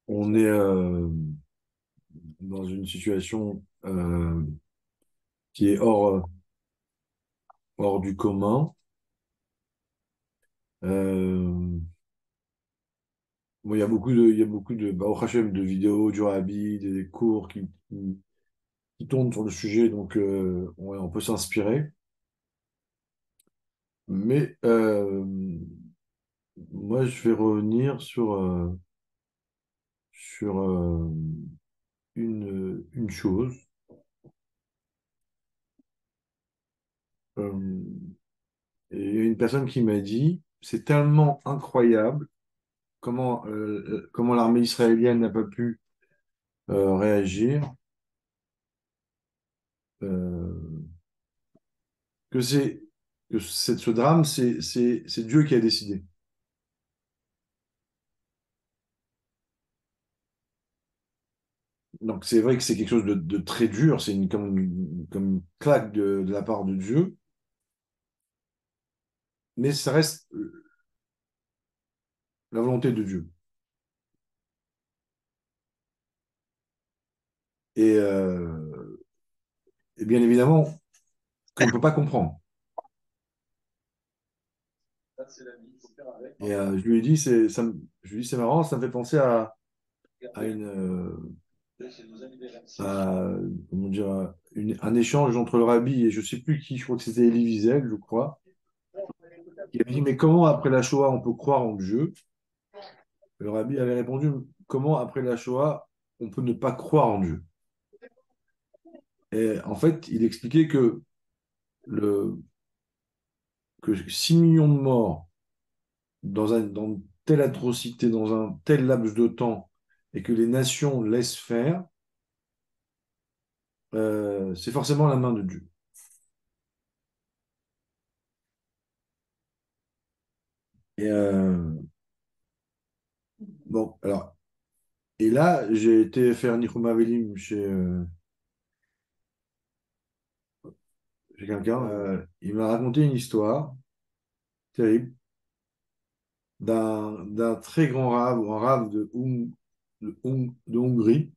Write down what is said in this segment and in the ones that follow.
On est dans une situation qui est hors du commun. Euh, bon, il y a beaucoup de, Baruch Hashem, de vidéos du Rabbi, des cours qui tournent sur le sujet, donc ouais, on peut s'inspirer. Mais moi, je vais revenir sur une chose. Euh, et il y a une personne qui m'a dit, c'est tellement incroyable comment l'armée israélienne n'a pas pu réagir, euh, que c'est ce drame, c'est Dieu qui a décidé. Donc c'est vrai que c'est quelque chose de très dur, c'est comme une claque de la part de Dieu, mais ça reste la volonté de Dieu. Et, et bien évidemment qu'on ne peut pas comprendre. Et je lui ai dit, je lui ai dit, c'est marrant, ça me fait penser à à, comment dire, un échange entre le rabbi et je sais plus qui, je crois que c'était Elie Wiesel, je crois. Il avait dit, mais comment après la Shoah on peut croire en Dieu? Le rabbi avait répondu, comment après la Shoah on peut ne pas croire en Dieu? Et en fait, il expliquait le, que 6 millions de morts dans telle atrocité, dans un tel laps de temps, et que les nations laissent faire, c'est forcément la main de Dieu. Et bon, alors, et là, j'ai été faire Nichum Avelim chez quelqu'un. Il m'a raconté une histoire terrible d'un très grand rave, un rave de Hongrie,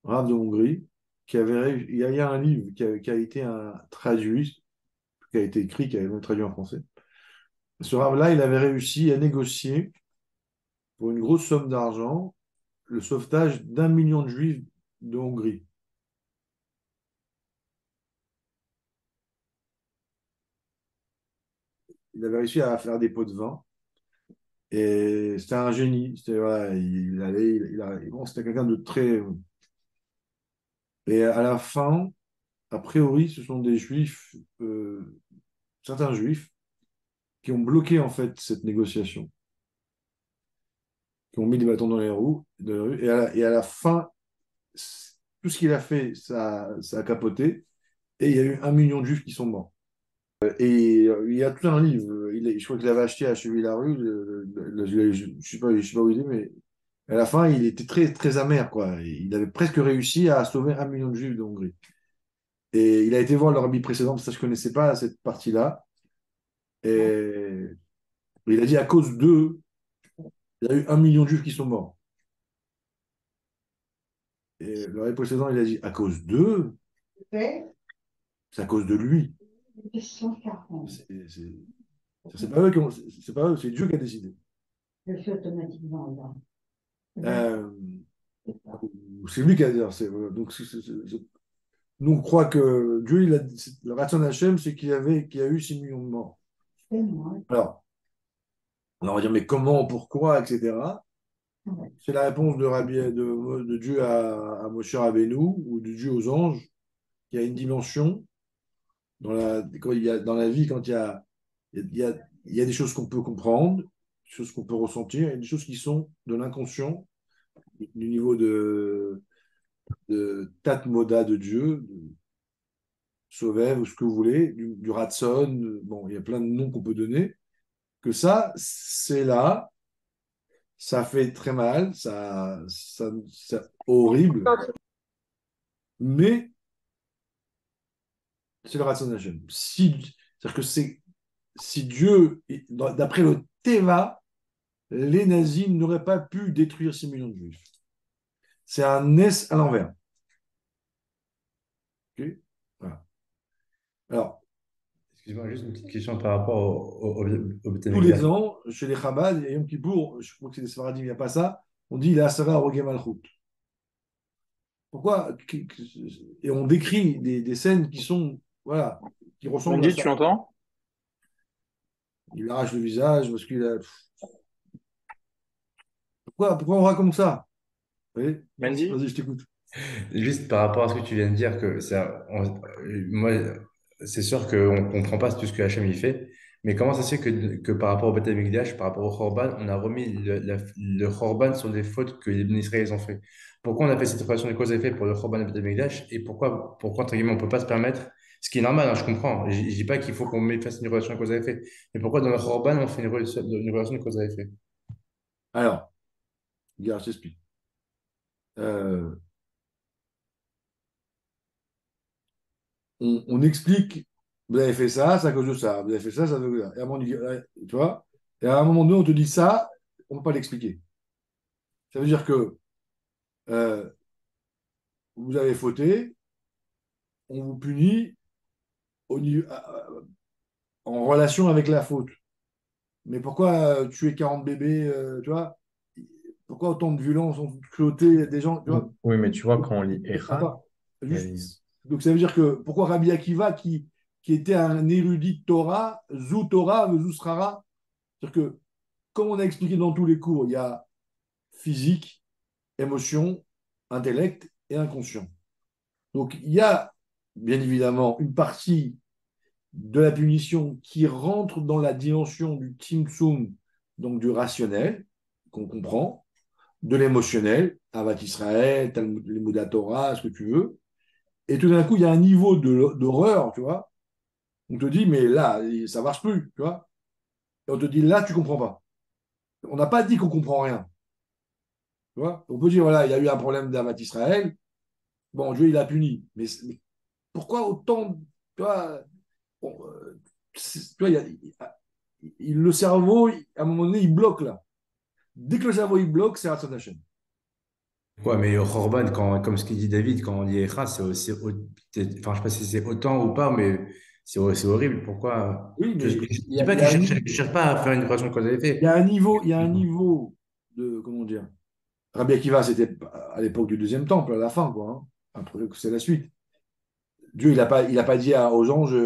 un rave de Hongrie, il y a un livre qui a été traduit, qui a été écrit, qui a été même traduit en français. Ce rave-là, il avait réussi à négocier pour une grosse somme d'argent le sauvetage d'1 million de juifs de Hongrie. Il avait réussi à faire des pots de vin et c'était un génie. C'était, voilà, il allait, bon, c'était quelqu'un de très. Et à la fin, a priori, ce sont des juifs, certains juifs, qui ont bloqué en fait cette négociation, qui ont mis des bâtons dans les roues, et à la fin, tout ce qu'il a fait, ça a capoté, et il y a eu 1 million de juifs qui sont morts. Et il y a tout un livre, je crois qu'il avait acheté à Cheville-Larue, je sais pas où il est, mais à la fin, il était très, très amer, quoi. Il avait presque réussi à sauver 1 million de juifs de Hongrie. Et il a été voir le rabbi précédent, parce que ça, je connaissais pas cette partie-là. Et il a dit à cause d'eux, il y a eu 1 million de juifs qui sont morts. Et le rabbi précédent, il a dit à cause d'eux, c'est à cause de lui. C'est c'est- c'est pas eux c'est pas eux, c'est Dieu qui a décidé. Euh, c'est lui qui a dit. Donc, nous, on croit que Dieu, le Ratzon Hashem, c'est qu'il y a eu 6 millions de morts. Alors, on va dire, mais comment, pourquoi, etc. C'est la réponse de Dieu à Moshe Rabbeinu ou de Dieu aux anges, qui a une dimension dans la vie, quand il y a des choses qu'on peut comprendre, des choses qu'on peut ressentir, et des choses qui sont de l'inconscient, du niveau de Tat Moda de Dieu, de Sovev, ou ce que vous voulez, du Ratson, bon, il y a plein de noms qu'on peut donner, que ça, c'est là, ça fait très mal, c'est horrible, mais c'est le Ratson Hashem. C'est-à-dire que si Dieu, d'après le Teva, les nazis n'auraient pas pu détruire 6 millions de juifs. C'est un S à l'envers. Ok. Voilà. Alors, Excuse-moi, juste une petite question par rapport au Beth tous les Amikdash. ans, chez les Chabad et Yom Kippour, je crois que c'est les Sfaradim, il n'y a pas ça, on dit la Asara Roge Malchut. Pourquoi? Et on décrit des scènes qui sont, voilà, qui ressemblent à Mandy, tu ça. entends? Il lui arrache le visage parce qu'il a. Pourquoi on raconte ça? Oui. Mandy? Vas-y, je t'écoute. Juste par rapport à ce que tu viens de dire, moi, c'est sûr qu'on ne comprend pas tout ce que Hachem y fait, mais comment ça se fait que par rapport au Beth Amikdash, par rapport au Khorban, on a remis le Khorban sur des fautes que les Bnei Israël ont fait? Pourquoi on a fait cette relation de cause à effet pour le Khorban et le Beth Amikdash, et pourquoi entre guillemets, on ne peut pas se permettre, ce qui est normal, hein, je comprends, je ne dis pas qu'il faut fasse une relation de cause à effet, mais pourquoi dans le Khorban, on fait une relation de cause à effet? Alors, regarde, je t'explique. Euh, on explique, vous avez fait ça, c'est à cause de ça. Vous avez fait ça, ça veut dire. Et à un moment, tu vois, et à un moment donné, on te dit ça, on ne peut pas l'expliquer. Ça veut dire que euh, vous avez fauté, on vous punit en relation avec la faute. Mais pourquoi tuer 40 bébés, tu vois? Pourquoi autant de violence, ont cloté des gens, tu vois? Oui, mais tu vois, Donc, quand on lit je ne comprends Echa, pas. il y a Juste, des- donc ça veut dire que pourquoi Rabbi Akiva, qui était un érudit de Torah, Zou Torah, Zou Srara, c'est-à-dire que, comme on a expliqué dans tous les cours, il y a physique, émotion, intellect et inconscient. Donc il y a bien évidemment une partie de la punition qui rentre dans la dimension du Tzimtzum, donc du rationnel, qu'on comprend, de l'émotionnel, Avat Israël, Talmud, les Torah, ce que tu veux. Et tout d'un coup, il y a un niveau d'horreur, tu vois. On te dit, mais là, ça marche plus, tu vois. Et on te dit, là, tu comprends pas. On n'a pas dit qu'on comprend rien, tu vois. On peut dire, voilà, il y a eu un problème d'Avat Israël. Bon, Dieu, il a puni. Mais pourquoi autant, tu vois, bon, tu vois, le cerveau, à un moment donné, il bloque là. Dès que le cerveau il bloque, c'est Ratson Hashem. Ouais, mais au Khorban, comme ce qu'il dit David, quand on dit Echa, enfin, je sais pas si c'est autant ou pas, mais c'est horrible. Pourquoi? Oui, Je mais ne dis pas que je cherche pas à faire une relation de cause à il y effet. a un niveau, il y a un niveau de, comment dire, Rabbi Akiva, c'était à l'époque du deuxième temple, à la fin, quoi. Hein. Après, c'est la suite. Dieu, il a pas dit aux anges,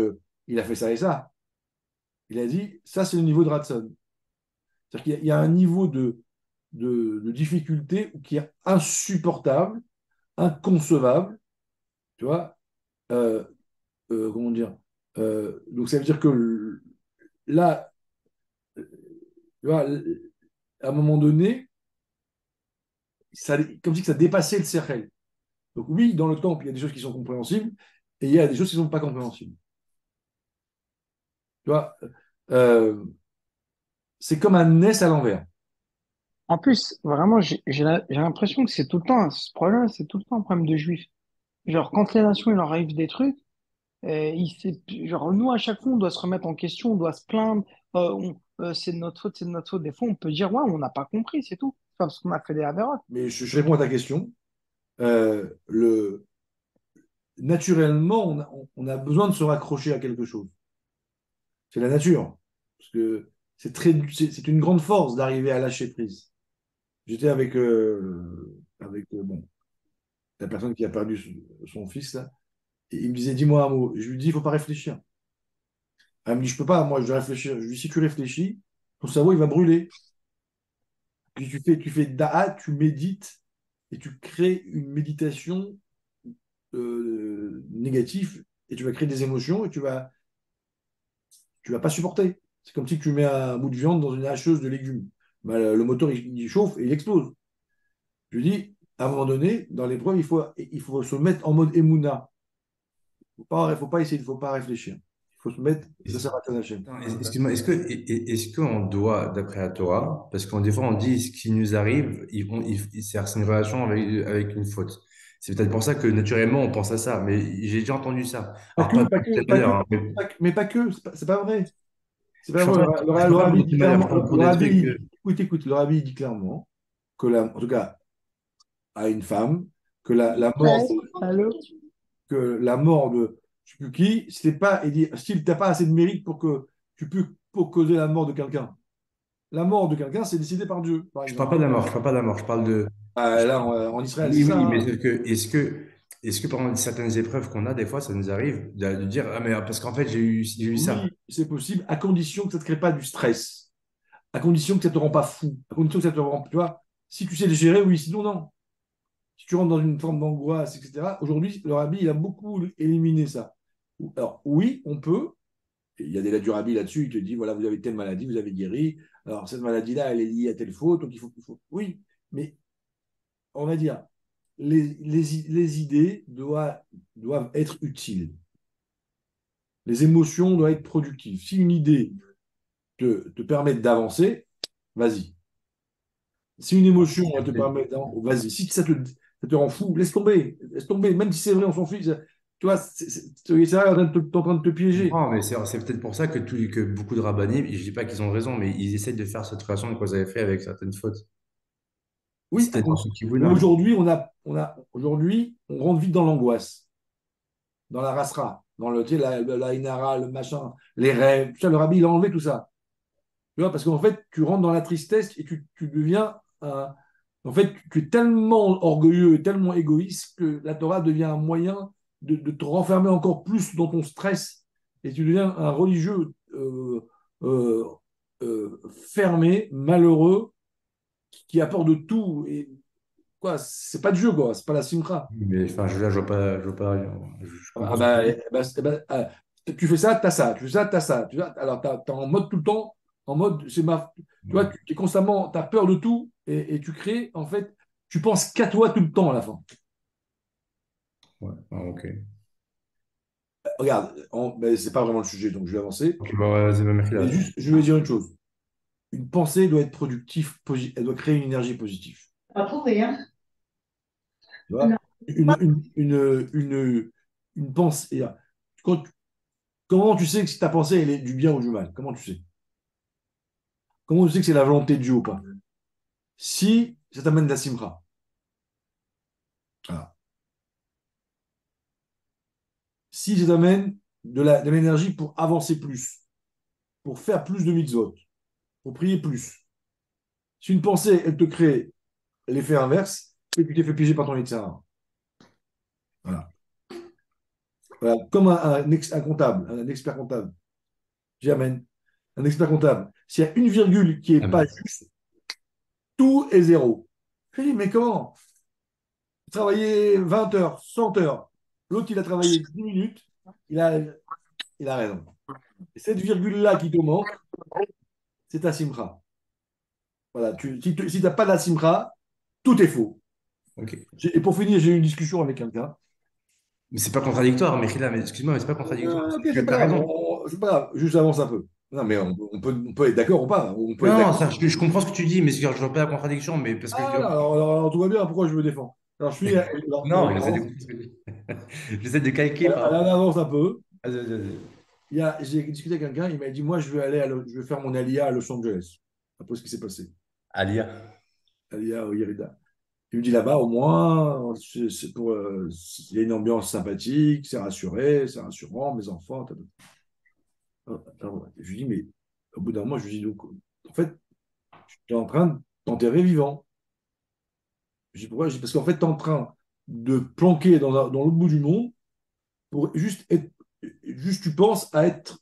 il a fait ça et ça. Il a dit, ça, c'est le niveau de Ratson. C'est-à-dire qu'il y a un niveau de difficulté qui est insupportable, inconcevable, tu vois. Euh, comment dire donc, ça veut dire que là, tu vois, à un moment donné, ça, comme si ça dépassait le cercle. Donc, oui, dans le temple, il y a des choses qui sont compréhensibles et il y a des choses qui ne sont pas compréhensibles. Tu vois, euh, c'est comme un S à l'envers. En plus, vraiment, j'ai l'impression que c'est tout le temps, ce problème, c'est tout le temps un problème de juifs. Genre, quand les nations, il leur arrive des trucs, genre, nous, à chaque fois, on doit se remettre en question, on doit se plaindre, c'est de notre faute, c'est de notre faute. Des fois, on peut dire, ouais, on n'a pas compris, c'est tout. C'est pas parce qu'on a fait des avérotes. Mais je réponds à ta question. Naturellement, on a besoin de se raccrocher à quelque chose. C'est la nature. Parce que c'est une grande force d'arriver à lâcher prise. J'étais avec bon, la personne qui a perdu son fils, là, et il me disait, dis-moi un mot. Je lui dis, il ne faut pas réfléchir. Elle me dit, je ne peux pas, moi, je dois réfléchir. Je lui dis, si tu réfléchis, ton cerveau, il va brûler. Puis tu fais da'at, tu médites, et tu crées une méditation négative, et tu vas créer des émotions, et tu vas pas supporter. C'est comme si tu mets un bout de viande dans une hacheuse de légumes. Ben, le moteur, il chauffe et il explose. Je lui dis, à un moment donné, dans l'épreuve, il faut se mettre en mode Emouna. Il faut pas essayer, il ne faut pas réfléchir. Il faut se mettre, ça sert à Tanachem. Attends, excuse-moi, est-ce qu'on doit, d'après la Torah, parce qu'on des fois on dit ce qui nous arrive, c'est une relation avec une faute. C'est peut-être pour ça que naturellement on pense à ça, mais j'ai déjà entendu ça. Pas Alors que, pas pas tout que, à pas que, l'heure, hein, mais pas que, c'est pas vrai. C'est Je pas suis en vrai. train je Le suis en train de rabbi penser dit de manière clairement, pour le des trucs. rabbi, écoute, écoute, le rabbi dit clairement que en tout cas, à une femme, que Ouais. Allô? la mort de je sais plus qui, c'était pas, il dit, s'il t'as pas assez de mérite pour que tu peux pour causer la mort de quelqu'un. La mort de quelqu'un, c'est décidé par Dieu, par Je parle exemple. pas de la mort, je parle pas de la mort, je parle de. Ah, je- là, en Israël, c'est Oui, ça, oui, mais hein. est-ce que pendant certaines épreuves qu'on a, des fois, ça nous arrive de dire, ah, mais parce qu'en fait, j'ai eu ça. Oui, c'est possible, à condition que ça ne te crée pas du stress, à condition que ça ne te rend pas fou, à condition que ça te rend, tu vois, si tu sais le gérer, oui, sinon, non. Si tu rentres dans une forme d'angoisse, etc., aujourd'hui, le rabbi, il a beaucoup éliminé ça. Alors, oui, on peut, et il y a des lettres du rabbi là-dessus, il te dit, voilà, vous avez telle maladie, vous avez guéri, alors cette maladie-là, elle est liée à telle faute, donc Oui, mais on va dire, les idées doivent être utiles. Les émotions doivent être productives. Si une idée te permet d'avancer, vas-y. Si une émotion elle te permet d'avancer, vas-y. Si ça te rend fou, laisse tomber. Laisse tomber. Même si c'est vrai, on s'en fiche. Tu vois, c'est en train de te Je piéger. comprends, mais c'est peut-être pour ça que beaucoup de rabbinim, et je dis pas qu'ils ont raison, mais ils essayent de faire cette relation que vous avez fait avec certaines fautes. Oui, C'était dans ce qui vous mais là. aujourd'hui, on rentre vite dans l'angoisse, dans la rasera, dans le, tu sais, la inara, le machin, les rêves. Le rabbi, il a enlevé tout ça. Tu vois, parce qu'en fait, tu rentres dans la tristesse et tu deviens en fait, tu es tellement orgueilleux et tellement égoïste que la Torah devient un moyen de te renfermer encore plus dans ton stress et tu deviens un religieux euh, fermé, malheureux, qui apporte de tout. Et quoi, c'est pas de jeu, quoi, c'est pas la simcha. Mais enfin, je vois pas, je comprends Ah ce que tu bah, dis. tu fais ça, t'as ça, tu fais ça, t'as ça. Tu vois, alors, t'es en mode tout le temps, en mode, tu vois, Ouais, tu es constamment, tu as peur de tout et tu crées, en fait, tu penses qu'à toi tout le temps à la fin. ouais, ah, ok. Regarde, ben, c'est pas vraiment le sujet, donc je vais avancer. Ok, bah, ouais, vas-y, bah, merci Mais là. juste, je vais dire une chose. Une pensée doit être productive, elle doit créer une énergie positive. Pas trouvé, hein? Tu Non. vois? Une pensée. Quand- Comment tu sais que si ta pensée elle est du bien ou du mal? Comment tu sais? Comment tu sais que c'est la volonté de Dieu ou pas? Si ça t'amène de la simra. Voilà. Si ça t'amène de l'énergie pour avancer plus, pour faire plus de mitzvot, pour prier plus. Si une pensée, elle te crée l'effet inverse, et tu t'es fait piéger par ton médecin. Voilà. Voilà. Comme un comptable, un expert comptable. J'amène un expert comptable. S'il y a une virgule qui n'est pas Amen. juste, tout est zéro. Je dis, mais comment? Travailler 20 heures, 100 heures. L'autre, il a travaillé 10 minutes. Il a, il a raison. Et cette virgule-là qui te manque, c'est ta simcha. Voilà. Si tu n'as pas la simcha, tout est faux. Ok. Et pour finir, j'ai eu une discussion avec quelqu'un. Mais c'est pas contradictoire, mais excuse-moi, mais c'est pas contradictoire. Ok, Tu c'est pas as grave. raison. C'est pas grave. Juste avance un peu. Non, mais on peut être d'accord ou pas. On peut être Non, d'accord. ça, je comprends ce que tu dis, mais je vois pas la contradiction, mais parce que Ah, alors, tout va bien. Pourquoi je me défends? Alors, je suis. non, j'essaie de comprendre ce que tu dis. J'essaie de calquer par On rapport. avance un peu. Vas-y, vas-y, vas-y. J'ai discuté avec quelqu'un. Il m'a dit, moi, je vais faire mon Alia à Los Angeles. Après ce qui s'est passé. Alia. Alia au Yerida. Il me dit là-bas, au moins, il y a une ambiance sympathique, c'est rassuré, c'est rassurant, mes enfants. Alors, je lui dis, mais au bout d'un moment, je lui dis, donc, en fait, tu es en train de t'enterrer vivant. Je dis, pourquoi? Je dis, parce qu'en fait, tu es en train de planquer dans l'autre bout du monde pour juste tu penses à être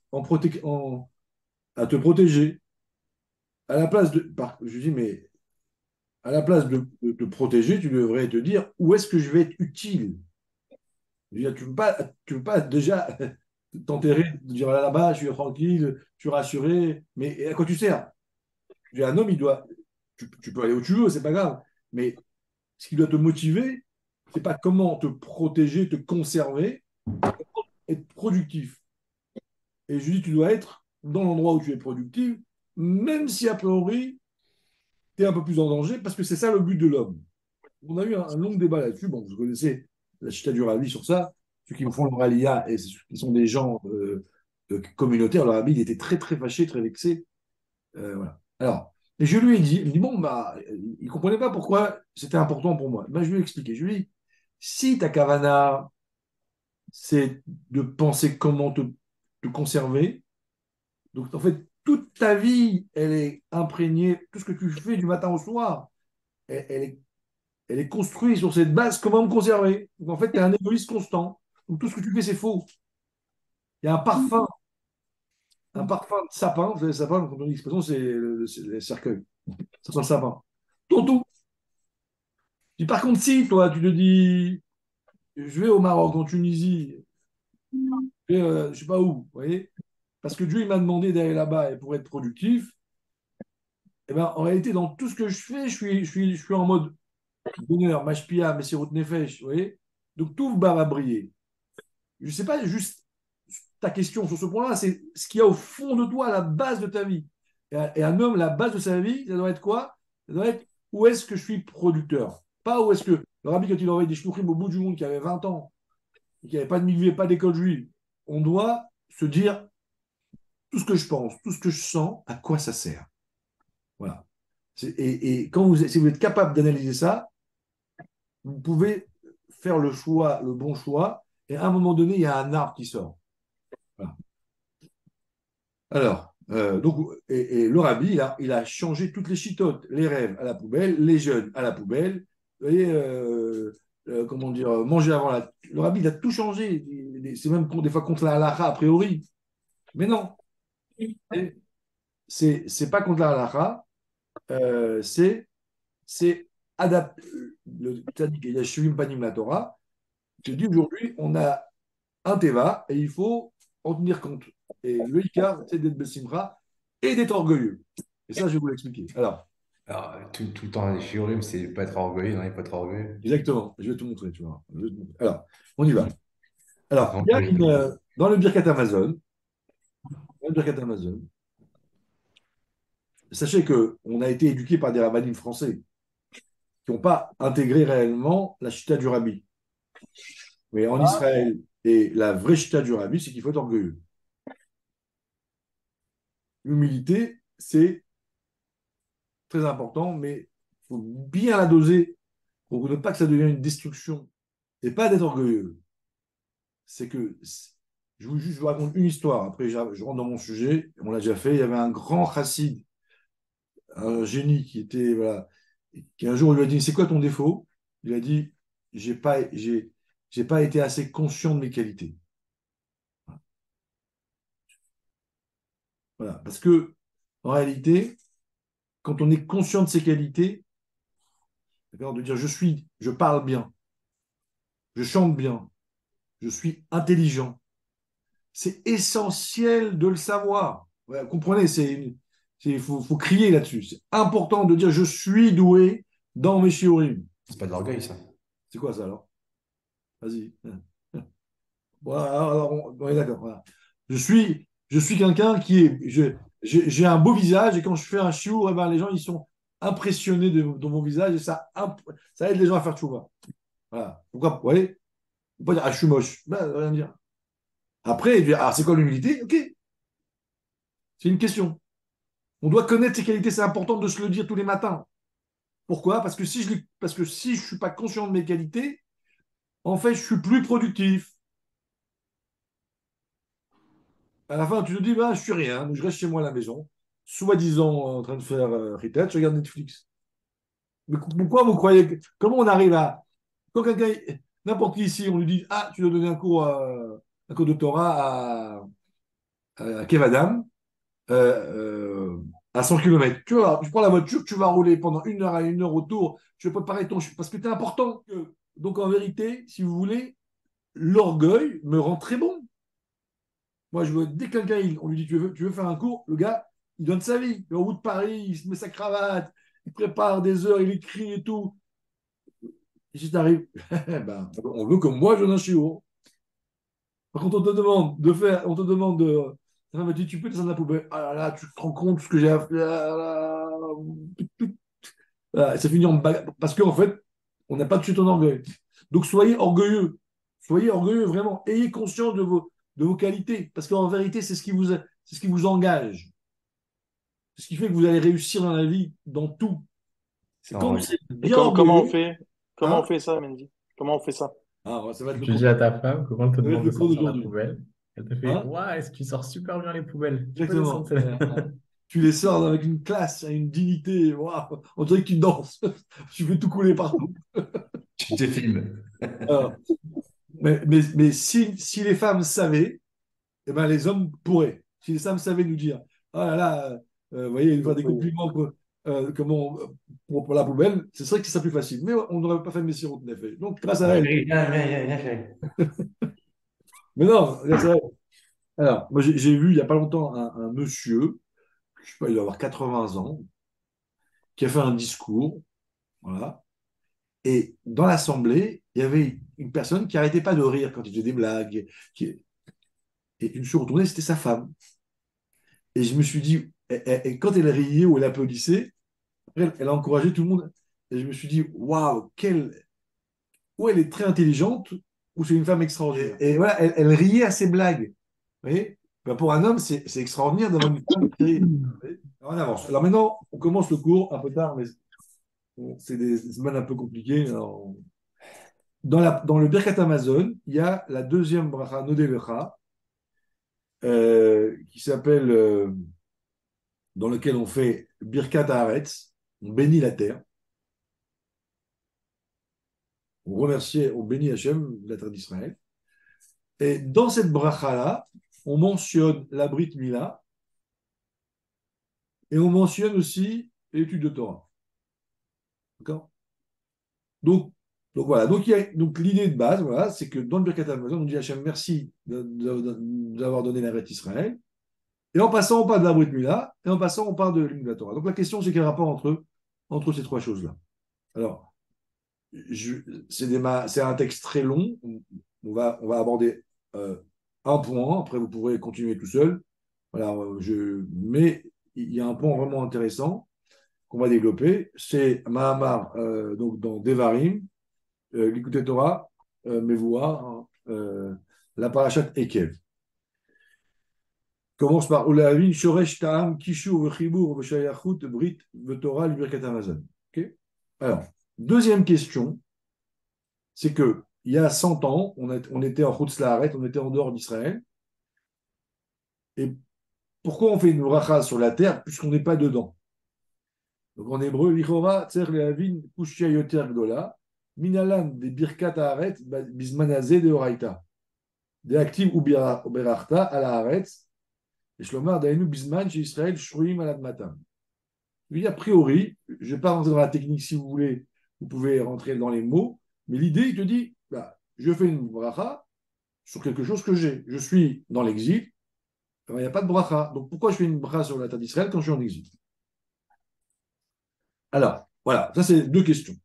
à te protéger. À la place je lui dis, mais à la place de te protéger, tu devrais te dire, où est-ce que je vais être utile? Je veux dire, tu peux pas déjà t'enterrer, te dire là-bas, je suis tranquille, je suis rassuré, mais à quoi tu sers? Je veux dire, un homme, tu peux aller où tu veux, c'est pas grave, mais ce qui doit te motiver, c'est pas comment te protéger, te conserver, être productif. Et je dis, tu dois être dans l'endroit où tu es productif, même si a priori, tu es un peu plus en danger, parce que c'est ça le but de l'homme. On a eu un long débat là-dessus. Bon, vous connaissez la chita du Ravi sur ça. Ceux qui me font le Ralia, et qui sont des gens communautaire, le rabbi, il était très, très fâché, très vexé. Voilà. Alors, et je lui ai dit, il me dit, bon, bah, il ne comprenait pas pourquoi c'était important pour moi. Ben, je lui ai expliqué. Je lui ai dit, si ta kavana, c'est de penser comment te conserver, donc en fait, toute ta vie, elle est imprégnée, tout ce que tu fais du matin au soir, elle est construite sur cette base, comment me conserver. Donc en fait, tu es un égoïste constant. Donc tout ce que tu fais, c'est faux. Il y a un parfum de sapin. Vous savez, le sapin, quand on dit l'expression, c'est le cercueil. Ça sent le sapin. Tonton. Par contre, si toi, tu te dis, je vais au Maroc, en Tunisie, je ne sais pas où, vous voyez, parce que Dieu il m'a demandé d'aller là-bas et pour être productif, et ben, en réalité, dans tout ce que je fais, je suis en mode bonheur, mashpia, messirut nefesh, vous voyez. Donc tout va briller. Je ne sais pas juste ta question sur ce point-là, c'est ce qu'il y a au fond de toi, à la base de ta vie. Et un homme, la base de sa vie, ça doit être quoi? Ça doit être où est-ce que je suis producteur? Pas où est-ce que le rabbi, quand il envoyait des shluchim au bout du monde qui avait 20 ans, et qui n'avait pas de mikvé, pas d'école juive, on doit se dire tout ce que je pense, tout ce que je sens, à quoi ça sert. Voilà. Et quand si vous êtes capable d'analyser ça, vous pouvez faire le choix, le bon choix, et à un moment donné, il y a un arbre qui sort. Voilà. Alors, et le rabbi, il a changé toutes les chitotes, les rêves à la poubelle, les jeunes à la poubelle. Vous voyez, comment dire, manger avant la. Le rabbi, il a tout changé. C'est même des fois contre la halakha a priori. Mais non, c'est pas contre la halakha, c'est adapté. Le tzaddik, il y a Shuvim Panim la Torah. Je dis aujourd'hui, on a un teva et il faut en tenir compte. Et le Icar, c'est d'être Bessimra et d'être orgueilleux. Et ça, je vais vous l'expliquer. Alors, tout le temps, les shiurim, c'est pas être orgueilleux, non, il faut pas être orgueilleux. Exactement. Je vais te montrer, tu vois. Alors, on y va. Alors, Attends, il y a dans le Birkat Amazon, sachez qu'on a été éduqué par des rabbinim français qui n'ont pas intégré réellement la chita du rabbi. Mais en Israël, et la vraie chita du rabbi, c'est qu'il faut être orgueilleux. L'humilité, c'est très important, mais il faut bien la doser pour ne pas que ça devienne une destruction. C'est pas d'être orgueilleux. C'est que, je vous raconte une histoire. Après, je rentre dans mon sujet. On l'a déjà fait. Il y avait un grand chassid, un génie qui était, voilà, qui un jour on lui a dit, c'est quoi ton défaut? Il a dit, j'ai pas été assez conscient de mes qualités. Voilà. Parce que, en réalité, quand on est conscient de ses qualités, d'accord, de dire je parle bien, je chante bien, je suis intelligent. C'est essentiel de le savoir. Ouais, comprenez, faut crier là-dessus. C'est important de dire je suis doué dans mes shiurim. c'est pas de l'orgueil, ça. C'est quoi ça alors? Vas-y. Voilà, alors, on est d'accord. Voilà. Je suis quelqu'un qui est. J'ai un beau visage et quand je fais un shiur, eh ben, les gens ils sont impressionnés de mon visage et ça aide les gens à faire tchouva. Voilà. Pourquoi? Vous voyez? On peut pas dire ah, je suis moche. Ben, rien dire. Après, ah, c'est quoi l'humilité? Ok, c'est une question. On doit connaître ses qualités, c'est important de se le dire tous les matins. Pourquoi? Parce que si je ne suis pas conscient de mes qualités, en fait, je suis plus productif. À la fin, tu te dis, bah, je suis rien, donc je reste chez moi à la maison, soi-disant en train de faire Ritat, je regarde Netflix. Mais pourquoi vous croyez comment on arrive à. Quand quelqu'un, n'importe qui ici, on lui dit, ah, tu dois donner un cours de Torah à Kev Adam, à 100 km. Tu vois, tu prends la voiture, tu vas rouler pendant 1 heure à 1 heure autour, tu vas préparer ton. Parce que tu es important. Donc en vérité, si vous voulez, l'orgueil me rend très bon. Moi, dès que quelqu'un, on lui dit tu veux faire un cours, le gars, il donne sa vie. Il est au bout de Paris, il se met sa cravate, il prépare des heures, il écrit et tout. Et si tu arrives, ben, on veut que moi, je donne un chiot. Par contre, on te demande de. Ah, mais tu peux descendre la poubelle. Ah là là, tu te rends compte de ce que j'ai à faire. Ah là là. Voilà, ça finit en bagarre. Parce qu'en fait, on n'a pas tué ton orgueil. Donc soyez orgueilleux. Soyez orgueilleux, vraiment. Ayez conscience de vos qualités. Parce qu'en vérité, c'est ce qui vous engage. C'est ce qui fait que vous allez réussir dans la vie, dans tout. C'est Et quand en- vous êtes Et bien comment on orgueilleux, fait? Comment on hein, fait ça, Mendy? Comment on fait ça? ça va être le Tu cours dis à ta femme que quand elle te ça va être demande le de cours sortir la d'aujourd'hui. poubelle, elle te fait: Hein, Ouah, est-ce que tu sors super bien les poubelles? Tu peux descendre exactement. celle-là. Tu les sors avec une classe, une dignité. Waouh, on dirait que tu danses. Tu fais tout couler partout. Tu te filmes. Alors, mais si les femmes savaient, eh ben, les hommes pourraient. Si les femmes savaient nous dire, ah là là, vous voyez, nous faire des Oui. compliments comment, pour la poubelle, ce serait que ce serait plus facile. Mais on n'aurait pas fait le Messie en effet. Donc, grâce à Mon elle. chéri, viens, chéri. Mais non, grâce à elle. Alors, moi, j'ai vu il n'y a pas longtemps un monsieur, je sais pas, il doit avoir 80 ans, qui a fait un discours, voilà. Et dans l'assemblée, il y avait une personne qui n'arrêtait pas de rire quand il faisait des blagues. Et je me suis retourné, c'était sa femme. Et je me suis dit, et quand elle riait ou elle applaudissait, elle a encouragé tout le monde. Et je me suis dit, waouh, ou elle est très intelligente, ou c'est une femme extraordinaire. Et voilà, elle riait à ses blagues. Vous voyez? Ben, pour un homme, c'est extraordinaire d'avoir une femme qui rit. Vous voyez. Alors, on avance. Alors maintenant, on commence le cours un peu tard, mais c'est des semaines un peu compliquées. Alors, dans le Birkat Amazon, il y a la deuxième bracha Nodelecha, qui s'appelle, dans lequel on fait Birkat Haaretz, on bénit la terre. On remercie, on bénit Hachem, la terre d'Israël. Et dans cette bracha-là, on mentionne la Brit Mila et on mentionne aussi l'étude de Torah. D'accord? Donc, voilà. Donc l'idée de base, voilà, c'est que dans le Birkat Hamazon, on dit Hachem merci d'avoir donné la Brit Israël. Et en passant, on parle de la Brit Mila et en passant, on parle de l'étude de la Torah. Donc la question, c'est quel rapport entre ces trois choses-là? Alors, c'est un texte très long. On va aborder un point. Après, vous pourrez continuer tout seul. Voilà, mais il y a un point vraiment intéressant qu'on va développer. C'est Mahamar, donc dans Devarim, l'Écoute Torah, Mevoua, hein, la parachat Ekev. Commence par Olavin, Shoresh, Ta'am, Kishu, Vechibur, Veshayachut, Brit, Vetorah, Libirkat Amazon. Okay. Alors, deuxième question, c'est que il y a 100 ans, on était en Chutz La'aret, on était en dehors d'Israël. Et pourquoi on fait une bracha sur la terre puisqu'on n'est pas dedans? Donc en hébreu, Lichora, Tzer Leavin, Kushia Yoter Gdola, Minalan, des Birkat Haaret, Bismanazé de Oraita, des Active ou Berachta, à la Haaret, et Shlomar, Dainu, Bisman, chez Israël, Shruim, Aladmatam. Oui, a priori, je ne vais pas rentrer dans la technique si vous voulez, vous pouvez rentrer dans les mots, mais l'idée, il te dit, bah, je fais une bracha sur quelque chose que j'ai. Je suis dans l'exil, il n'y a pas de bracha. Donc pourquoi je fais une bracha sur la terre d'Israël quand je suis en exil? Alors, voilà, ça c'est deux questions.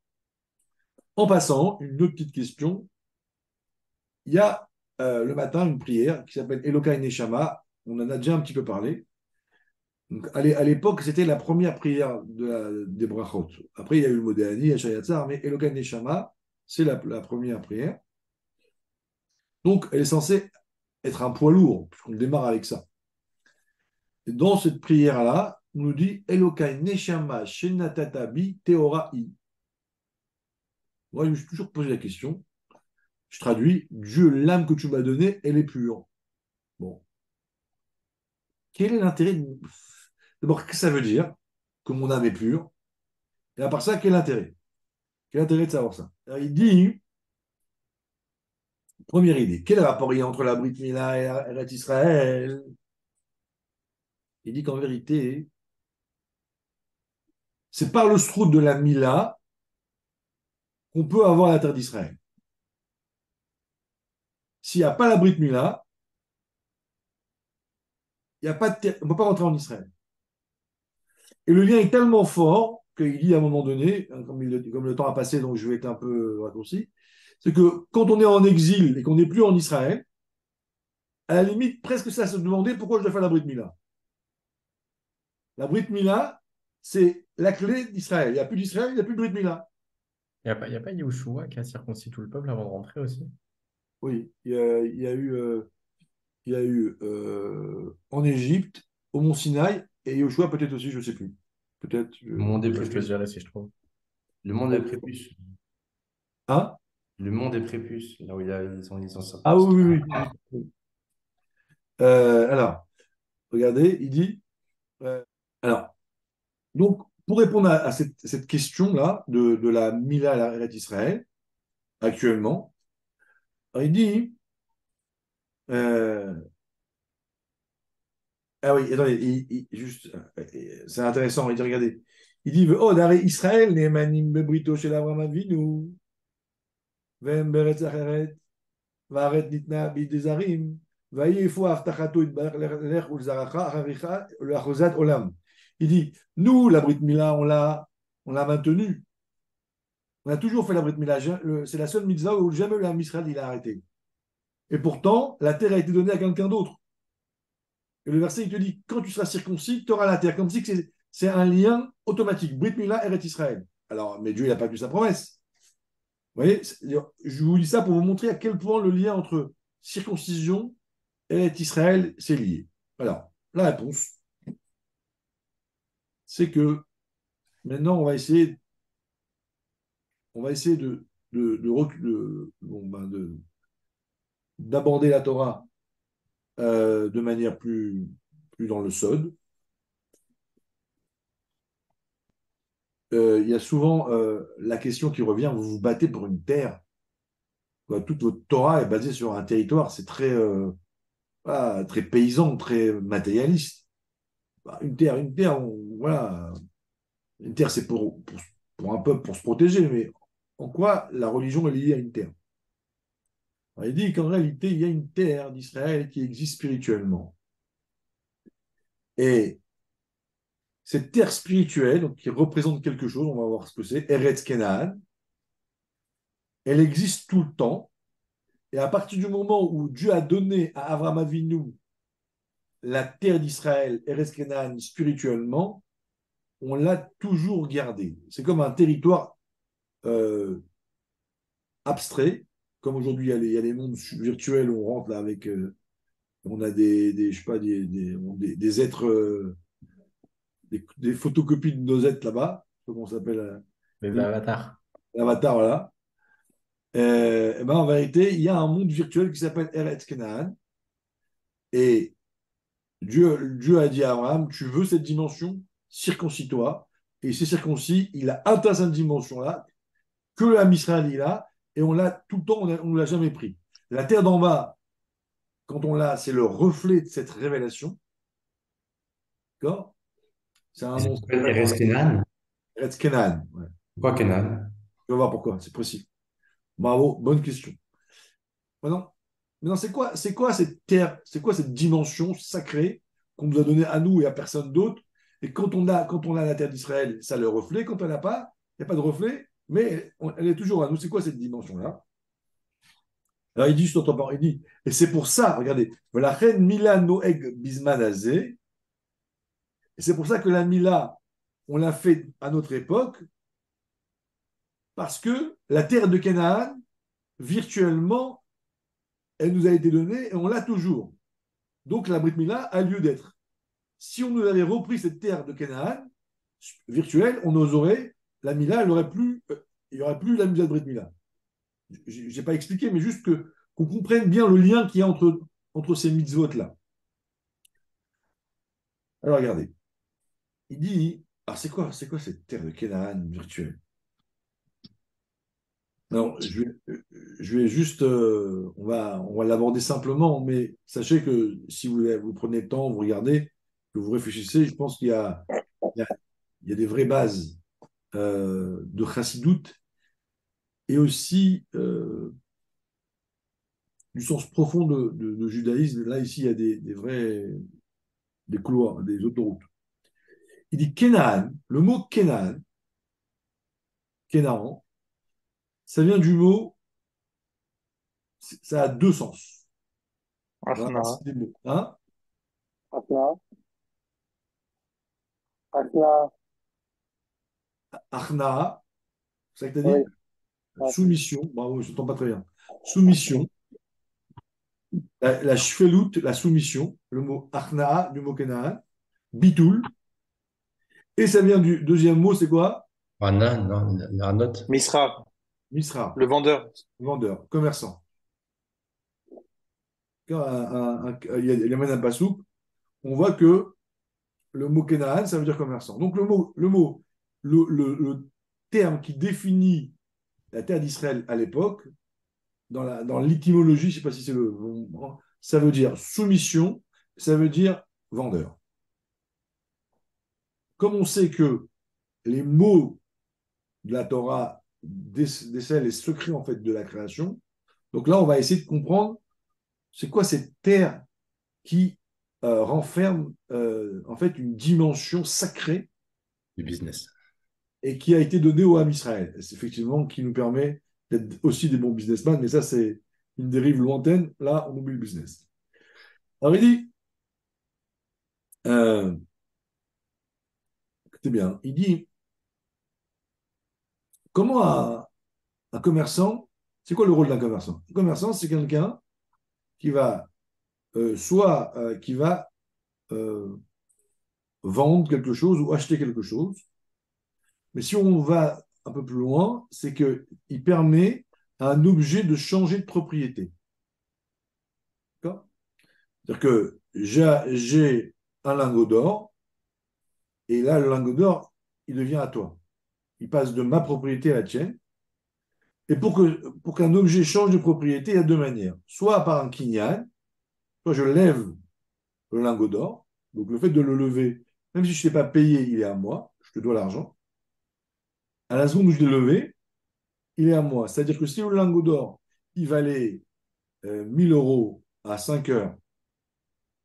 En passant, une autre petite question. Il y a le matin une prière qui s'appelle Elokai Neshama. On en a déjà un petit peu parlé. Donc, à l'époque, c'était la première prière des brachot. Après, il y a eu le Modéani, Hachayatzar, mais Elokai Neshama, c'est la première prière. Donc, elle est censée être un poids lourd, puisqu'on démarre avec ça. Et dans cette prière-là, on nous dit Elokai Neshama Shenatatabi Teorai. Moi, je me suis toujours posé la question. Je traduis, Dieu, l'âme que tu m'as donnée, elle est pure. Bon. Quel est l'intérêt D'abord, qu'est-ce que ça veut dire que mon âme est pure? Et à part ça, quel intérêt? Quel intérêt de savoir ça? Alors, il dit, première idée, quel rapport il y a entre la Brit Mila et Eretz Israël? Il dit qu'en vérité, c'est par le strout de la Mila qu'on peut avoir la terre d'Israël. S'il n'y a pas la Brit Mila, il y a pas de on ne peut pas rentrer en Israël. Et le lien est tellement fort qu'il dit à un moment donné, comme le temps a passé, donc je vais être un peu raccourci, c'est que quand on est en exil et qu'on n'est plus en Israël, à la limite, presque ça se demander pourquoi je dois faire la Brit Mila. La Brit Mila, c'est la clé d'Israël. Il n'y a plus d'Israël, il n'y a plus de Brit Mila. Il y a pas Yahushua qui a circoncis tout le peuple avant de rentrer aussi? Oui, il y a eu. il y a eu en Égypte, au Mont Sinaï, et Yoshua peut-être aussi, je ne sais plus. Peut-être. Le monde des Je te prépuces. dirai si je trouve. Le monde des prépuces. Hein? Le monde des prépuces. Là où ils sont Ah sortis. oui, oui, oui. Oui. Alors, regardez, il dit. Alors, donc, pour répondre à cette question-là de la Mila à la d'Israël, actuellement, il dit. euh, ah oui, attendez, juste, c'est intéressant, il dit, regardez. Il dit, oh, d'arrêt Israël, les manim bebrito chez l'Abraham Avinu, vem beretz acheret, varet nitna bidezarim, vaïfo aftachato itbarach lech ulzaracha, acharicha, l'achozat olam. Il dit, nous, la Brit Mila, on l'a maintenu. On a toujours fait la Brit Mila. C'est la seule mitzvah où jamais le Ham Israël il a arrêté. Et pourtant, la terre a été donnée à quelqu'un d'autre. Et le verset, il te dit, quand tu seras circoncis, tu auras la terre. Comme si c'est un lien automatique. Brit Mila, Eret Israël. Alors, mais Dieu, il n'a pas tenu sa promesse. Vous voyez, je vous dis ça pour vous montrer à quel point le lien entre circoncision et Israël, c'est lié. Alors, la réponse, c'est que maintenant, on va essayer d'aborder la Torah de manière plus dans le sod. Il y a souvent la question qui revient, vous vous battez pour une terre. Quoi, toute votre Torah est basée sur un territoire, c'est très, voilà, très paysan, très matérialiste. Bah, une terre, voilà, une terre c'est pour un peuple, pour se protéger, mais en quoi la religion est liée à une terre? Alors, il dit qu'en réalité, il y a une terre d'Israël qui existe spirituellement. Et cette terre spirituelle, donc, qui représente quelque chose, on va voir ce que c'est, Eretz Kenaan, elle existe tout le temps. Et à partir du moment où Dieu a donné à Avraham Avinu la terre d'Israël, Eretz Kenaan, spirituellement, on l'a toujours gardé. C'est comme un territoire euh, abstrait, comme aujourd'hui il y a les mondes virtuels où on rentre là avec, on a je sais pas, des êtres, des photocopies de nos êtres là-bas, comment ça s'appelle, Les avatars. l'avatar, voilà. Et ben, en vérité, il y a un monde virtuel qui s'appelle Eretz Kenaan, et Dieu a dit à Abraham, tu veux cette dimension, circoncis-toi. Et c'est circoncis, il a atteint cette dimension-là, que l'âme Israël il a, et on l'a tout le temps, on ne l'a jamais pris. La terre d'en bas, quand on l'a, c'est le reflet de cette révélation. D'accord? C'est un Et ça nom. s'appelle Erez Kenan. Eretz Kenaan. Ouais. Pourquoi Kenan? Je vais voir pourquoi, c'est précis. Bravo, bonne question. Maintenant, c'est quoi cette terre, c'est quoi cette dimension sacrée qu'on nous a donnée à nous et à personne d'autre? Et quand on a la terre d'Israël, ça a le reflet. Quand on n'a pas, il n'y a pas de reflet, mais elle est toujours à nous. C'est quoi cette dimension-là? Alors il dit, il dit, et c'est pour ça, regardez, la reine Mila Noeg Bismanazé, et c'est pour ça que la Mila, on l'a fait à notre époque, parce que la terre de Canaan, virtuellement, elle nous a été donnée et on l'a toujours. Donc la Brit Mila a lieu d'être. Si on nous avait repris cette terre de Canaan virtuelle, on aurait la Mila, il n'y aurait plus la Mila de Brit Mila. Je n'ai pas expliqué, mais juste qu'on comprenne bien le lien qu'il y a entre ces mitzvot-là. Alors regardez, il dit, alors c'est quoi cette terre de Canaan virtuelle? Alors, je vais juste, on va l'aborder simplement, mais sachez que si vous prenez le temps, vous regardez, que vous réfléchissez, je pense il y a, il y a des vraies bases de chassidoute et aussi du sens profond de judaïsme. Là, ici, il y a des vrais des couloirs, des autoroutes. Il dit Kénaan, le mot Kénaan, Kénaan, ça vient du mot, ça a deux sens. Dans la Achna, racine des mots. Hein? Achna, Achna, Achna, c'est ça que tu as oui, dit? Achna. Soumission, bravo, je ne t'entends pas très bien. Soumission, La shvelut, la soumission, le mot achnaa, du mot kenaan, bitoul, et ça vient du deuxième mot, c'est quoi? Rana, non, la note. Misra, Misra, le vendeur. vendeur, commerçant. Quand il y a même un pasouk, on voit que le mot kenaan, ça veut dire commerçant. Donc le terme qui définit la terre d'Israël à l'époque, dans l'étymologie, je ne sais pas si c'est ça veut dire soumission, ça veut dire vendeur. Comme on sait que les mots de la Torah décèlent les secrets en fait de la création, donc là on va essayer de comprendre c'est quoi cette terre qui renferme en fait une dimension sacrée Du business. et qui a été donnée au Ham Israël. C'est effectivement qui nous permet d'être aussi des bons businessmen, mais ça c'est une dérive lointaine. Là on oublie le business. Alors il dit, écoutez bien, il dit comment un commerçant, c'est quoi le rôle d'un commerçant? Un commerçant, c'est quelqu'un qui va qui va euh, vendre quelque chose ou acheter quelque chose. Mais si on va un peu plus loin, c'est qu'il permet à un objet de changer de propriété. D'accord? C'est-à-dire que j'ai un lingot d'or, et là, le lingot d'or, il devient à toi. Il passe de ma propriété à la tienne. Et pour qu'un objet change de propriété, il y a deux manières. Soit par un kinyan, soit je lève le lingot d'or. Donc le fait de le lever, même si je ne t'ai pas payé, il est à moi, je te dois l'argent. À la seconde où je l'ai levé, il est à moi. C'est-à-dire que si le lingot d'or, il valait 1000 euros à 5 heures,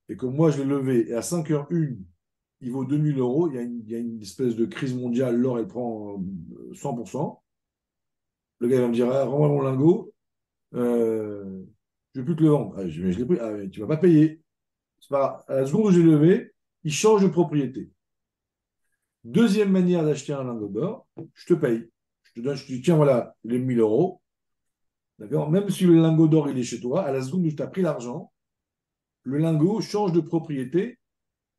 et que moi je l'ai levé, et à 5 heures une, il vaut 2000 euros, il y a une espèce de crise mondiale, l'or elle prend 100%. Le gars il va me dire, ah, rends-moi mon lingot, je ne vais plus te le vendre. Ah, je l'ai pris, ah, mais tu ne vas pas payer. C'est pas grave. À la seconde où j'ai levé, il change de propriété. Deuxième manière d'acheter un lingot d'or, je te paye. Je te dis, tiens, voilà, les 1000 euros. D'accord? Même si le lingot d'or, il est chez toi, à la seconde où tu as pris l'argent, le lingot change de propriété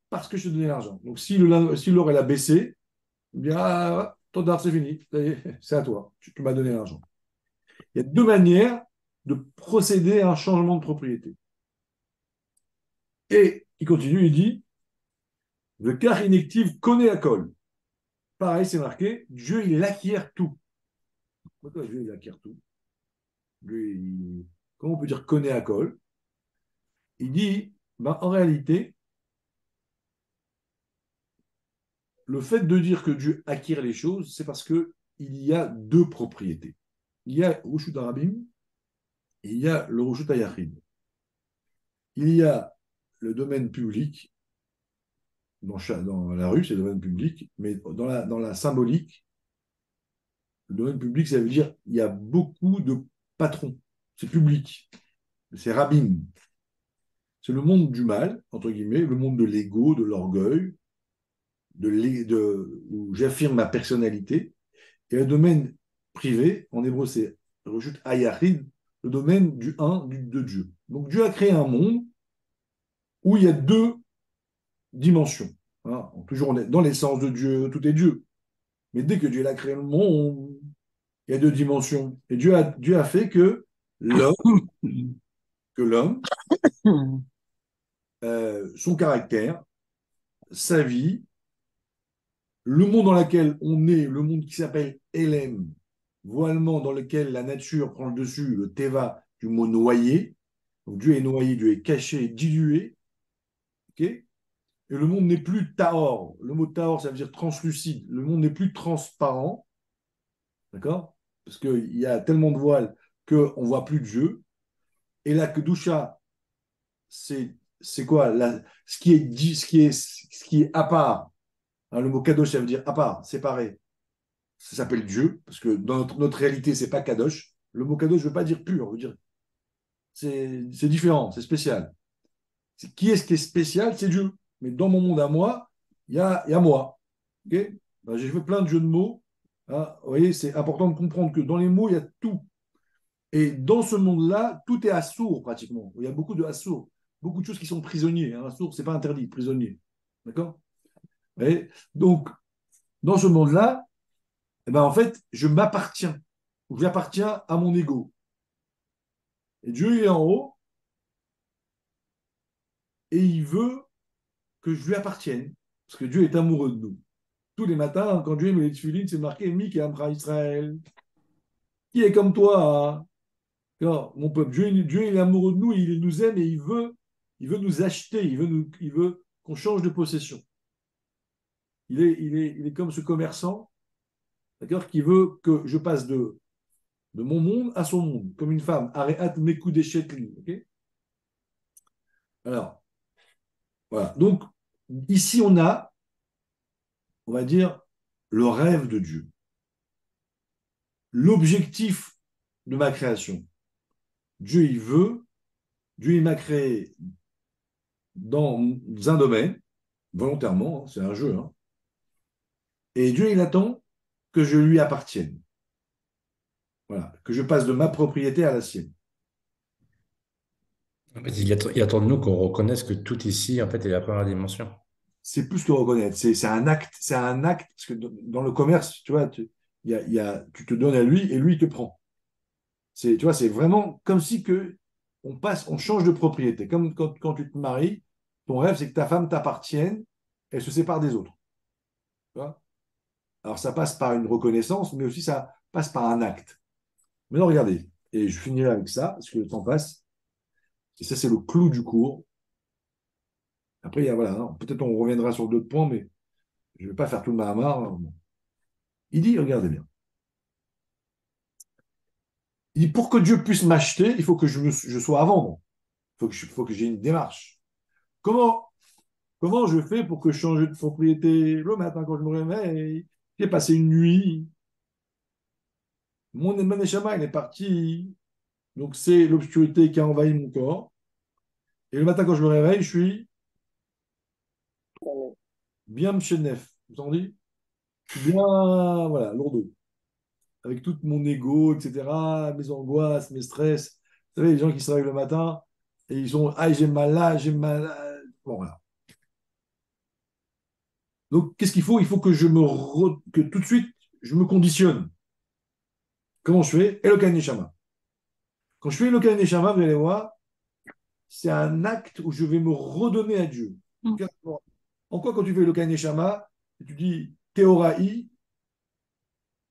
parce que je te donnais l'argent. Donc, si l'or, elle a baissé, eh bien, ton d'or, c'est fini. C'est à toi. Tu m'as donné l'argent. Il y a deux manières de procéder à un changement de propriété. Et il continue, il dit, le car inactive connaît la colle. Pareil, c'est marqué, Dieu, il acquiert tout. Pourquoi Dieu, il acquiert tout? Comment on peut dire connaît à colle? Il dit, ben, en réalité, le fait de dire que Dieu acquiert les choses, c'est parce qu'il y a deux propriétés. Il y a Roshut Arabim et il y a le Roshut Ayachid. Il y a le domaine public, dans la rue, c'est le domaine public, mais dans la symbolique, le domaine public, ça veut dire qu'il y a beaucoup de patrons. C'est public. C'est Rabim. C'est le monde du mal, entre guillemets, le monde de l'ego, de l'orgueil, où j'affirme ma personnalité. Et le domaine privé, en hébreu, c'est Reshut Hayachid, le domaine du un, de Dieu. Donc Dieu a créé un monde où il y a deux dimensions. Hein. Toujours on est dans l'essence de Dieu, tout est Dieu. Mais dès que Dieu a créé le monde, il y a deux dimensions. Et Dieu a fait l'homme, que l'homme, son caractère, sa vie, le monde dans lequel on est, le monde qui s'appelle Elem, voilement dans lequel la nature prend le dessus, le teva du mot noyer. Donc Dieu est noyé, Dieu est caché, dilué. Okay, et le monde n'est plus tahor. Le mot tahor, ça veut dire translucide. Le monde n'est plus transparent. D'accord? Parce qu'il y a tellement de voiles qu'on ne voit plus Dieu. Et la kedusha, c'est quoi ce qui est dit, ce qui est à part. Hein, le mot kadosh, ça veut dire à part, séparé. Ça s'appelle Dieu, parce que dans notre réalité, c'est pas kadosh. Le mot kadosh ne veut pas dire pur, veut dire c'est différent, c'est spécial. Qui est-ce qui est spécial? C'est Dieu. Mais dans mon monde à moi, il y a moi. Okay, j'ai fait plein de jeux de mots. Hein. Vous voyez, c'est important de comprendre que dans les mots, il y a tout. Et dans ce monde-là, tout est assourd pratiquement. Il y a beaucoup de assourds, beaucoup de choses qui sont prisonniers. Hein. Assourd, c'est pas interdit, prisonnier. D'accord? Et donc, dans ce monde-là, eh ben, en fait, je m'appartiens. J'appartiens à mon ego. Et Dieu est en haut et il veut que je lui appartienne. Parce que Dieu est amoureux de nous. Tous les matins, quand Dieu met les tefilines, c'est marqué Mik et Amra Israël. Qui est comme toi? Hein. Non, mon peuple, Dieu, il est amoureux de nous, il nous aime et il veut nous acheter, il veut qu'on change de possession. Il est comme ce commerçant, d'accord, qui veut que je passe de mon monde à son monde, comme une femme. Areat mekou deshetli. Ok. Alors, voilà. Donc, ici, on va dire, le rêve de Dieu, l'objectif de ma création. Dieu, il veut, Dieu, il m'a créé dans un domaine, volontairement, hein, c'est un jeu, hein, et Dieu, il attend que je lui appartienne. Voilà, que je passe de ma propriété à la sienne. En fait, il attend de nous qu'on reconnaisse que tout ici, en fait, est la première dimension. C'est plus que reconnaître, c'est un acte, parce que dans le commerce, tu vois, tu te donnes à lui et lui, il te prend. Tu vois, c'est vraiment comme si que on change de propriété. Comme quand tu te maries, ton rêve, c'est que ta femme t'appartienne, elle se sépare des autres. Tu vois. Alors, ça passe par une reconnaissance, mais aussi ça passe par un acte. Maintenant, regardez, et je finirai avec ça, parce que le temps passe, et ça, c'est le clou du cours. Après, voilà, hein, peut-être on reviendra sur d'autres points, mais je ne vais pas faire tout le Mahamar. Hein. Il dit, regardez bien, il dit, pour que Dieu puisse m'acheter, il faut que je sois à vendre. Faut que j'ai une démarche. Comment, comment je fais pour que je change de propriété le matin quand je me réveille? J'ai passé une nuit, mon neshama, il est parti. Donc, c'est l'obscurité qui a envahi mon corps. Et le matin, quand je me réveille, je suis bien mchenef. Vous entendez? Bien, voilà, lourdeau. Avec tout mon ego, etc., mes angoisses, mes stress. Vous savez, les gens qui se réveillent le matin et ils sont, ah, j'ai mal là, j'ai mal là. Bon, voilà. Donc, qu'est-ce qu'il faut? Il faut que que tout de suite, je me conditionne. Comment je fais? Elokai Neshama. Quand je fais Elokai Neshama, vous allez voir, c'est un acte où je vais me redonner à Dieu. En quoi, quand tu fais Elokai Neshama, tu dis Théoraï,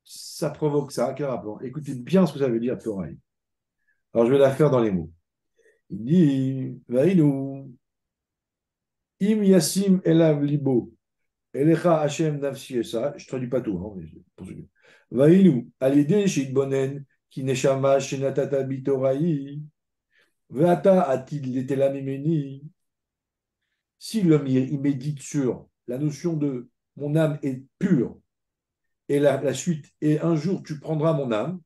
ça provoque ça. Quel rapport? Écoutez bien ce que ça veut dire Théoraï. Alors, je vais la faire dans les mots. Il dit, Vaïnou, Im Yassim Elav Libo, Elecha Hashem Nafsi Esa, je traduis pas tout, hein, mais pour ceux qui- Vaïnou, Alidé Shidbonen, Ki Neshama Shenatata Bitoraï, Veata Atil Letela Mimeni. Si l'homme il médite sur la notion de mon âme est pure, et la suite, et un jour tu prendras mon âme,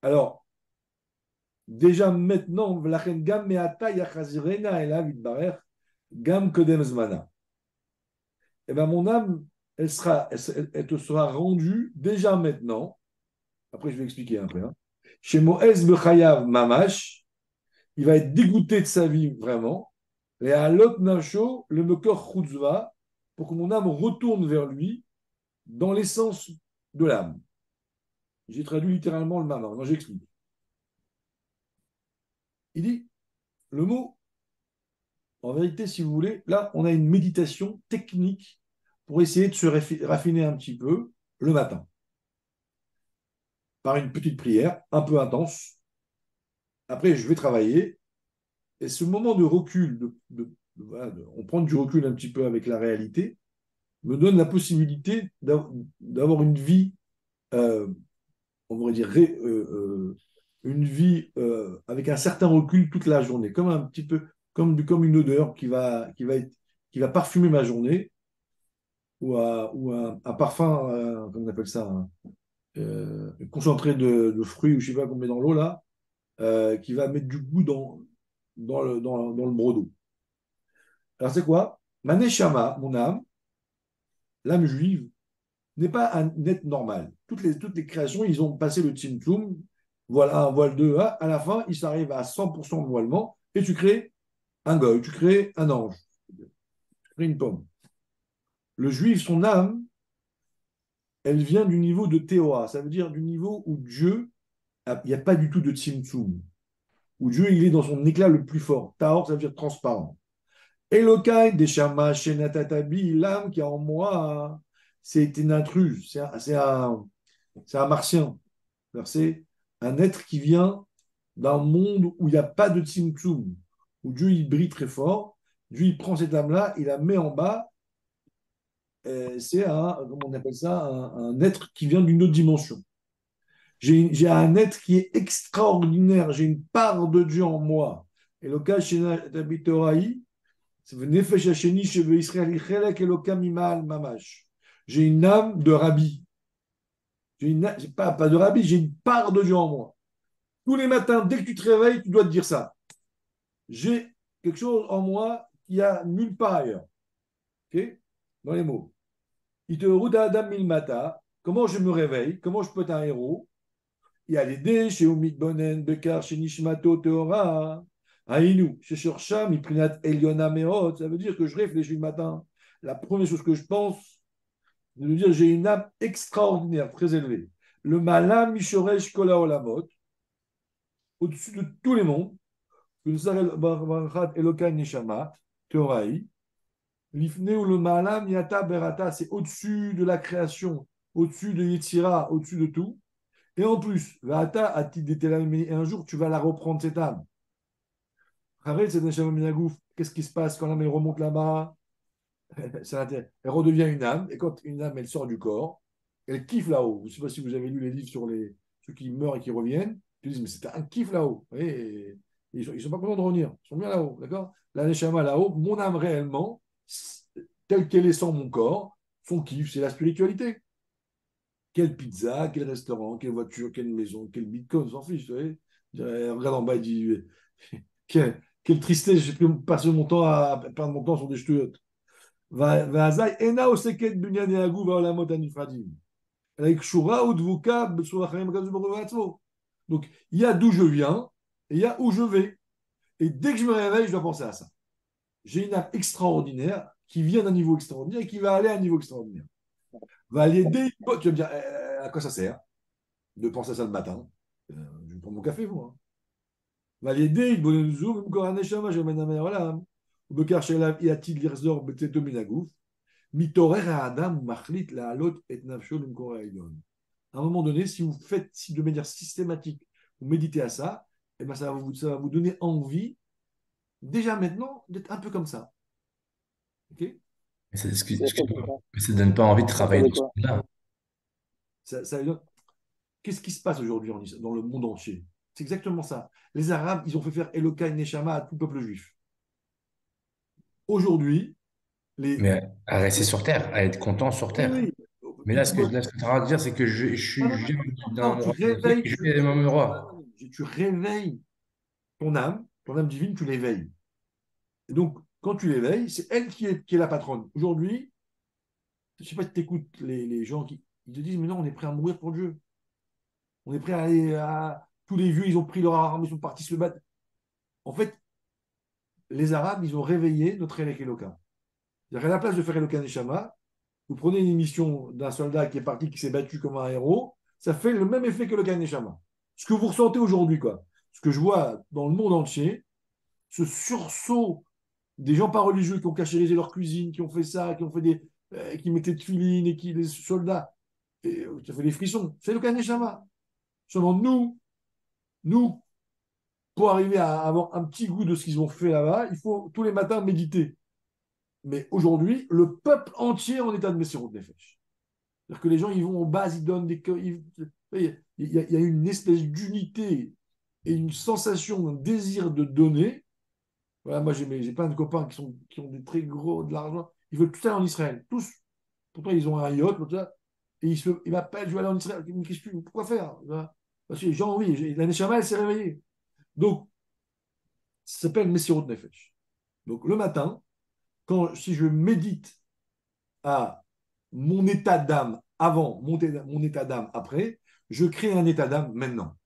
alors déjà maintenant, Vlachen Gam Meata Yachazirena Elav Itbarer, Gam Kodem Zmana. Eh ben, mon âme, elle te sera rendue déjà maintenant. Après, je vais expliquer après. Hein. Chez Moez Bechayav Mamash, il va être dégoûté de sa vie vraiment. Et à l'autre Nacho, le Mekor Chutzva, pour que mon âme retourne vers lui dans l'essence de l'âme. J'ai traduit littéralement le Mamar. Non, j'explique. Il dit le mot, en vérité, si vous voulez, là, on a une méditation technique pour essayer de se raffiner un petit peu le matin. Par une petite prière un peu intense. Après, je vais travailler. Et ce moment de recul, voilà, on prend du recul un petit peu avec la réalité, me donne la possibilité d'avoir une vie, euh, on pourrait dire, une vie avec un certain recul toute la journée, comme un petit peu, comme une odeur qui va parfumer ma journée, ou un parfum, comment on appelle ça, concentré de fruits, ou je ne sais pas qu'on met dans l'eau là, qui va mettre du goût dans le brodo. Alors c'est quoi? Ma neshama, mon âme, l'âme juive, n'est pas un être normal. Toutes les créations, ils ont passé le Tzimtzum, voile 1, voile 2, à la fin, ils s'arrivent à 100% de voilement, et tu crées un goy, tu crées un ange, tu crées une pomme. Le juif, son âme, elle vient du niveau de Théoa, ça veut dire du niveau où Dieu, il n'y a pas du tout de Tzimtzum, où Dieu, il est dans son éclat le plus fort. Tahor, ça veut dire transparent. Elokai, Deshama, Shenatatabi, l'âme qui est en moi, c'est une intruse, c'est un martien. C'est un être qui vient d'un monde où il n'y a pas de Tzimtzum, où Dieu il brille très fort. Dieu il prend cette âme-là, il la met en bas. C'est comment on appelle ça, un être qui vient d'une autre dimension. J'ai un être qui est extraordinaire, j'ai une part de Dieu en moi. Et le cas chez Tabitoraï, c'est Nefesh Hasheni chez Israël, Chelek Elokam Imal Mamash. J'ai une âme de rabbi. J'ai pas de rabbi, j'ai une part de Dieu en moi. Tous les matins, dès que tu te réveilles, tu dois te dire ça. J'ai quelque chose en moi qui a nulle part ailleurs. Ok. Dans les mots. Iteruda Adam Milmata. Comment je me réveille? Comment je peux être un héros? Il y a l'idée chez Umit Bonen, Bekar, chez Nishmato Teora. Aïnou, chez Shorsham, Iprinat Eliona Meot. Ça veut dire que je réfléchis le matin. La première chose que je pense, c'est de dire j'ai une âme extraordinaire, très élevée. Le Malam Mishoresh Kola Olamot, au-dessus de tous les mondes. Elokai Neshama, Teoraï. L'ifne ou le malam yata berata, c'est au-dessus de la création, au-dessus de Yetzira, au-dessus de tout. Et en plus, vata ati et un jour tu vas la reprendre cette âme. Qu'est-ce qui se passe quand l'âme elle remonte là-bas? Elle redevient une âme, et quand une âme elle sort du corps, elle kiffe là-haut. Je ne sais pas si vous avez lu les livres sur ceux qui meurent et qui reviennent. Ils disent, mais c'était un kiff là-haut. Et ils ne sont pas contents de revenir. Ils sont bien là-haut, d'accord? La Neshama là-haut, mon âme réellement, telle qu'elle est sans mon corps, son kiff, c'est la spiritualité. Quelle pizza, quel restaurant, quelle voiture, quelle maison, quel bitcoin, on s'en fiche. Vous savez. Regarde en bas, il dit quelle tristesse, j'ai pu passer mon temps à perdre mon temps sur des ch'touillottes. Vazai, ena oseket bunyan yagu vaolamot anifradim. Donc, il y a d'où je viens et il y a où je vais. Et dès que je me réveille, je dois penser à ça. J'ai une âme extraordinaire qui vient d'un niveau extraordinaire et qui va aller à un niveau extraordinaire. Va aller aider. Tu vas me dire, à quoi ça sert de penser à ça le matin? Je vais prendre mon café, moi. Va aller aider. À un moment donné, si vous faites si de manière systématique, vous méditez à ça, et ben ça va vous donner envie, déjà maintenant, d'être un peu comme ça. Ok. Mais ça, C'est fait pour ça. mais ça donne pas envie de Ça fait travailler de dans ce quoi? monde-là. Qu'est-ce qui se passe aujourd'hui dans le monde entier? C'est exactement ça. Les Arabes, ils ont fait faire Eloka et Neshama à tout peuple juif. Aujourd'hui, les... Mais à rester les- sur Terre, à être content sur Oui, Terre. oui. Mais là, ce que tu es en train de dire, c'est que je Non, suis non, j'ai non, d'un tu roi d'Afrique réveilles, et je vais à mon roi. tu réveilles ton âme divine, tu l'éveilles. Et donc, quand tu l'éveilles, c'est elle qui est la patronne. Aujourd'hui, je ne sais pas si tu écoutes les gens qui ils te disent, mais non, on est prêt à mourir pour Dieu. On est prêt à aller à... Tous les vieux, ils ont pris leur arme, ils sont partis se battre. En fait, les Arabes, ils ont réveillé notre Elek Eloka. C'est-à-dire qu'à la place de faire Eloka Neshama, vous prenez une émission d'un soldat qui est parti, qui s'est battu comme un héros, ça fait le même effet que le Neshama. Ce que vous ressentez aujourd'hui, quoi. Ce que je vois dans le monde entier, ce sursaut des gens pas religieux qui ont cachérisé leur cuisine, qui ont fait ça, qui ont fait qui mettaient de filines et les soldats, ça fait des frissons. C'est le Neshama. Seulement nous, pour arriver à avoir un petit goût de ce qu'ils ont fait là-bas, il faut tous les matins méditer. Mais aujourd'hui, le peuple entier est en état de Messirut Nefesh. C'est-à-dire que les gens, ils vont en base, ils donnent il y a une espèce d'unité et une sensation, un désir de donner. Voilà, moi, j'ai plein de copains qui ont des très gros, de l'argent. Ils veulent tout aller en Israël. Tous. Pourtant, ils ont un yacht, tout ça. Et ils m'appellent, je vais aller en Israël. Pourquoi faire? Parce que j'ai envie. La Neshama, elle s'est réveillée. Donc, ça s'appelle Messirut Nefesh. Donc, le matin, si je médite à mon état d'âme avant, mon état d'âme après, je crée un état d'âme maintenant.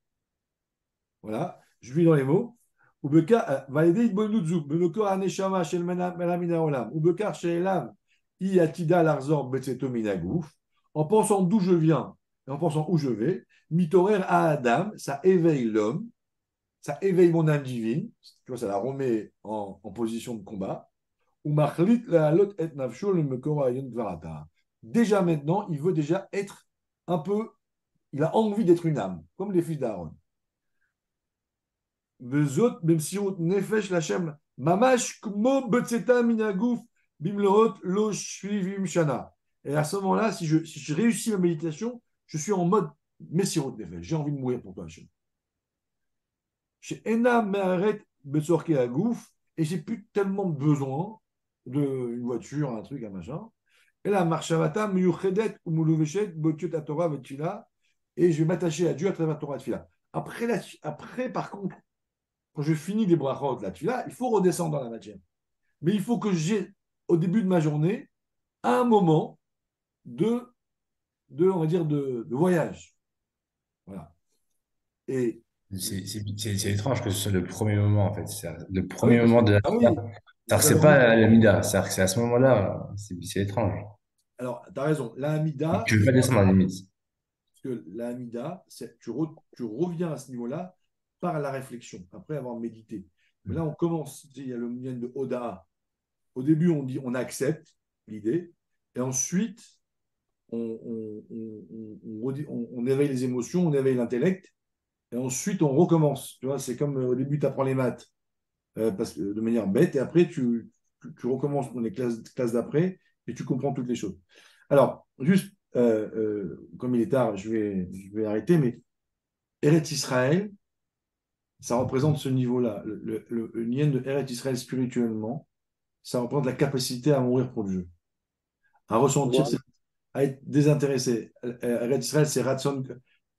Voilà, je vis dans les mots. Validé Ibn Benoko Aneshama Shel Melamina Olam, Ubekar Sheelam, Iatida Larzor Betseto Minagouf, en pensant d'où je viens et en pensant où je vais, Mitorer à Adam, ça éveille l'homme, ça éveille mon âme divine, tu vois, ça la remet en position de combat. Ou Machlit la Lot et Nafsho le Mekora Ayon Dvarata. Déjà maintenant, il veut déjà être un peu, il a envie d'être une âme, comme les fils d'Aaron. Vezot, Bemsirut Nefesh Lachem, Mamash Kmo Betseta Minagouf, Bimlerot Lo Shvivim Shana. Et à ce moment-là, si je réussis ma méditation, je suis en mode Messirut Nefesh. J'ai envie de mourir pour toi, Hachem. Chez Ena Meharet Betsorke Agouf, et j'ai plus tellement besoin d'une voiture, un truc, un machin. Et là, Marshavata, Miyuchedet, Umuloveshet, Botiot Torah, Vetfila, et je vais m'attacher à Dieu à travers la Torah Vetfila. Après, par contre, quand je finis les brachot, la Tfila, il faut redescendre dans la matière. Mais il faut que j'ai, au début de ma journée, un moment on va dire, de voyage. Voilà. Et, C'est étrange que ce soit le premier moment, en fait. C'est le ah oui, premier moment de la ah Torah. oui, C'est-à-dire que tu as c'est raison. pas la Mida. C'est-à-dire que c'est à ce moment-là, c'est étrange. Alors, tu as raison. La Hamida, Tu veux pas descendre à la limite. parce que la Hamida, tu reviens à ce niveau-là par la réflexion, après avoir médité. Mais là, on commence, il y a le moyen de Oda. Au début, on dit, on accepte l'idée, et ensuite, on éveille les émotions, on éveille l'intellect, et ensuite on recommence. Tu vois, c'est comme au début, tu apprends les maths parce que, de manière bête, et après tu recommences dans les classes d'après, et tu comprends toutes les choses. Alors, juste, comme il est tard, je vais arrêter, mais Eretz Israël, ça représente ce niveau-là. Le lien de Eretz Israël spirituellement, ça représente la capacité à mourir pour Dieu, à ressentir Voilà. à être désintéressé. Eretz Israël, c'est Ratson,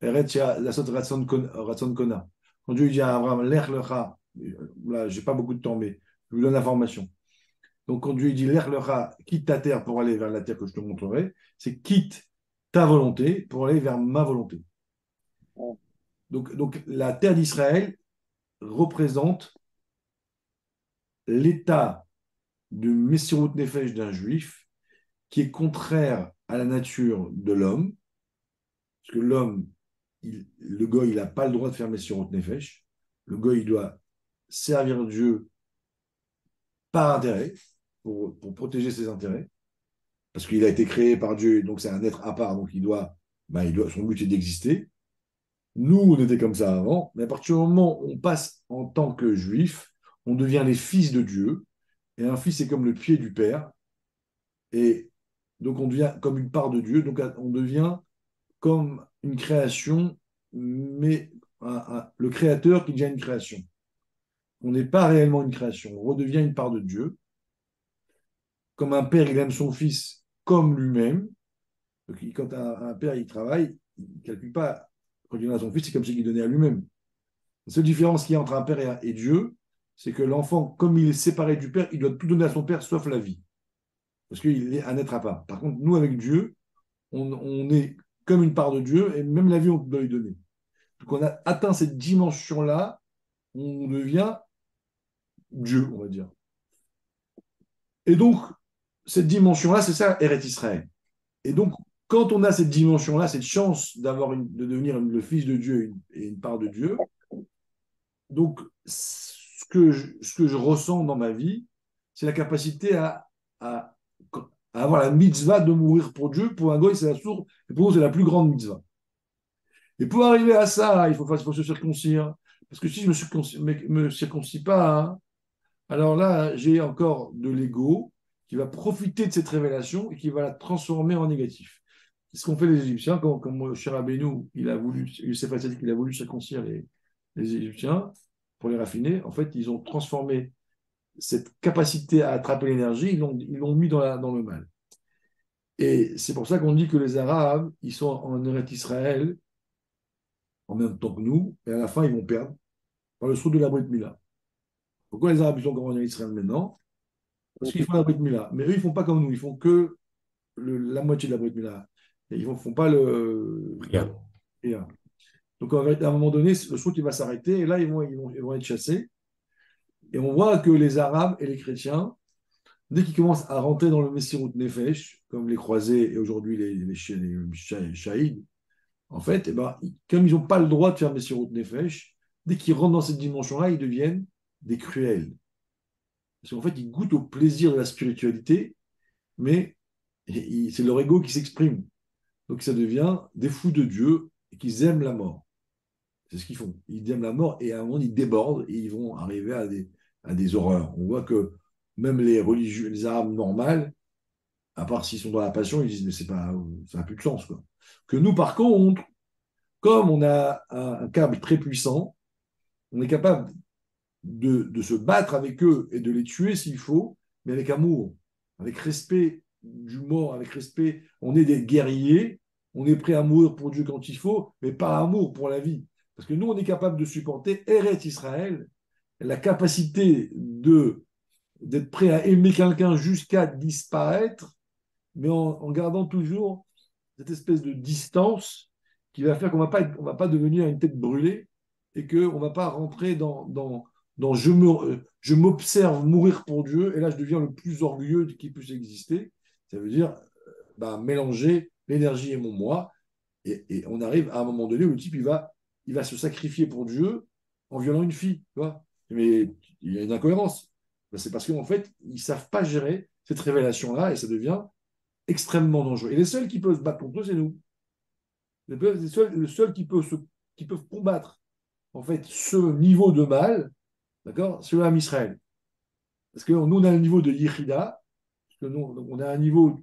Eretz, la sorte Ratson Kona. Quand Dieu dit à Abraham, Lech Lecha, là, j'ai pas beaucoup de temps, mais je vous donne l'information. Donc, quand Dieu dit Lech Lecha, quitte ta terre pour aller vers la terre que je te montrerai, c'est quitte ta volonté pour aller vers ma volonté. Donc la terre d'Israël représente l'état de Messirut Nefesh d'un juif qui est contraire à la nature de l'homme, parce que l'homme, le goy, il n'a pas le droit de faire Messirut Nefesh. Le goy, il doit servir Dieu par intérêt, pour protéger ses intérêts, parce qu'il a été créé par Dieu, donc c'est un être à part, donc son but est d'exister. Nous, on était comme ça avant, mais à partir du moment où on passe en tant que juif, on devient les fils de Dieu, et un fils est comme le pied du Père, et donc on devient comme une part de Dieu, donc on devient comme une création, mais le créateur qui devient une création. On n'est pas réellement une création, on redevient une part de Dieu. Comme un père, il aime son fils comme lui-même. Donc, quand un père il travaille, il ne calcule pas. Quand il donne à son fils, c'est comme s'il donnait à lui-même. La seule différence qu'il y a entre un père et Dieu, c'est que l'enfant, comme il est séparé du père, il doit tout donner à son père sauf la vie. Parce qu'il est un être à part. Par contre, nous, avec Dieu, on est comme une part de Dieu et même la vie, on doit lui donner. Donc, on a atteint cette dimension-là, on devient Dieu, on va dire. Et donc, cette dimension-là, c'est ça, Eretz Israël. Et donc, quand on a cette dimension-là, cette chance de devenir le fils de Dieu et une part de Dieu, donc ce que je ressens dans ma vie, c'est la capacité à, à avoir la mitzvah de mourir pour Dieu. Pour un goy, c'est la source, et pour nous, c'est la plus grande mitzvah. Et pour arriver à ça, il faut se circoncire. Parce que si je me circoncis pas, hein, alors là, j'ai encore de l'ego qui va profiter de cette révélation et qui va la transformer en négatif. C'est ce qu'ont fait les Égyptiens quand cher Rabbeinu, Youssef Hatzadik, il a voulu circoncire les Égyptiens pour les raffiner. En fait, ils ont transformé cette capacité à attraper l'énergie, ils l'ont mis dans le mal. Et c'est pour ça qu'on dit que les Arabes, ils sont en Eretz Israël en même temps que nous, et à la fin, ils vont perdre par le sceau de la Brit Mila. Pourquoi les Arabes sont encore en Israël maintenant? Parce qu'ils font la Brit Mila. Mais eux, ils ne font pas comme nous, ils font que la moitié de la Brit Mila. Et ils ne font pas le. Regarde. Donc, à un moment donné, le shoot il va s'arrêter et là, ils vont être chassés. Et on voit que les Arabes et les chrétiens, dès qu'ils commencent à rentrer dans le Messirut Nefesh, comme les croisés et aujourd'hui les Shahids, en fait, eh ben, comme ils n'ont pas le droit de faire Messirut Nefesh, dès qu'ils rentrent dans cette dimension-là, ils deviennent des cruels. Parce qu'en fait, ils goûtent au plaisir de la spiritualité, mais c'est leur ego qui s'exprime. Donc ça devient des fous de Dieu et qu'ils aiment la mort. C'est ce qu'ils font. Ils aiment la mort et à un moment, ils débordent et ils vont arriver à des horreurs. On voit que même les religieux, les Arabes normales, à part s'ils sont dans la passion, ils disent mais ça n'a plus de sens, quoi. Que nous, par contre, comme on a un câble très puissant, on est capable de se battre avec eux et de les tuer s'il faut, mais avec amour, avec respect du mort, avec respect. On est des guerriers, on est prêt à mourir pour Dieu quand il faut, mais par amour pour la vie. Parce que nous, on est capable de supporter Eretz Israël, la capacité d'être prêt à aimer quelqu'un jusqu'à disparaître, mais en gardant toujours cette espèce de distance qui va faire qu'on on va pas devenir une tête brûlée et qu'on ne va pas rentrer dans je m'observe mourir pour Dieu et là je deviens le plus orgueilleux qui puisse exister. Ça veut dire mélanger l'énergie et mon moi et on arrive à un moment donné où le type il va se sacrifier pour Dieu en violant une fille. Tu vois, mais il y a une incohérence. C'est parce qu'en fait, ils ne savent pas gérer cette révélation-là et ça devient extrêmement dangereux. Et les seuls qui peuvent se battre contre eux, c'est nous. Les seuls qui peuvent combattre en fait ce niveau de mal, d'accord, c'est l'âme Israël. Parce que nous, on a un niveau de Yichida, parce que nous, on a un niveau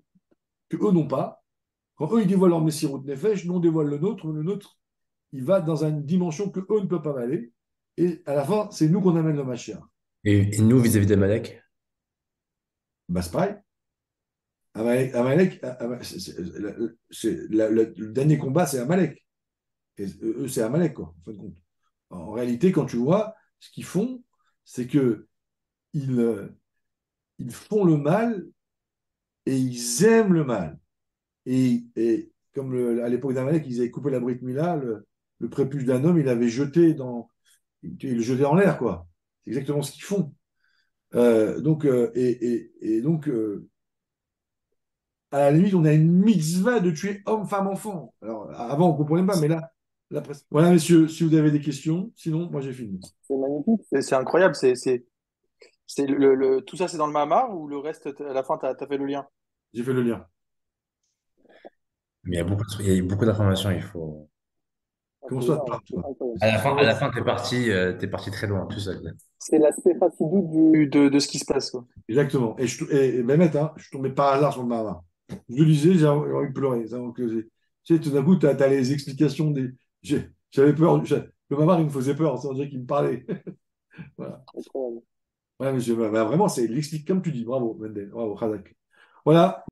que eux n'ont pas. Quand eux, ils dévoilent leur Messirut Nefesh, nous, on dévoile le nôtre. Le nôtre, il va dans une dimension que eux ne peuvent pas aller. Et à la fin, c'est nous qu'on amène le Mashiach. Et nous, vis-à-vis d'Amalek? Bah, c'est pareil. Amalek, le dernier combat, c'est Amalek. Et eux, c'est Amalek, quoi, en fin de compte. En réalité, quand tu vois, ce qu'ils font, c'est que ils font le mal et ils aiment le mal. Et comme à l'époque d'Amalek, ils avaient coupé la Brit Mila, le prépuce d'un homme, il le jetait en l'air, quoi. C'est exactement ce qu'ils font. Donc, à la limite, on a une mitzvah de tuer homme, femme, enfant. Alors, avant, on ne comprenait pas, mais là, presque. Voilà, messieurs, si vous avez des questions, sinon, moi, j'ai fini. C'est magnifique, c'est incroyable. Tout ça, c'est dans le Mahamar ou le reste, à la fin, tu as fait le lien? J'ai fait le lien. Mais il y a beaucoup d'informations, il faut. Comment C'est ça, énorme, par c'est toi? incroyable. À la fin, t'es parti très loin, tout seul. C'est l'aspect fastidie De ce qui se passe, quoi. Exactement. Et Mehmet, hein, je suis tombé par hasard sur le Mahamar. Je le lisais, j'ai envie de pleurer. Tu sais, tout d'un coup, tu as les explications des. J'avais peur. Le Mahamar, il me faisait peur. Ça veut dire qu'il me parlait. Voilà. incroyable. Ouais, monsieur, vraiment, il explique comme tu dis. Bravo, Mendel. Bravo, Khazak. Voilà.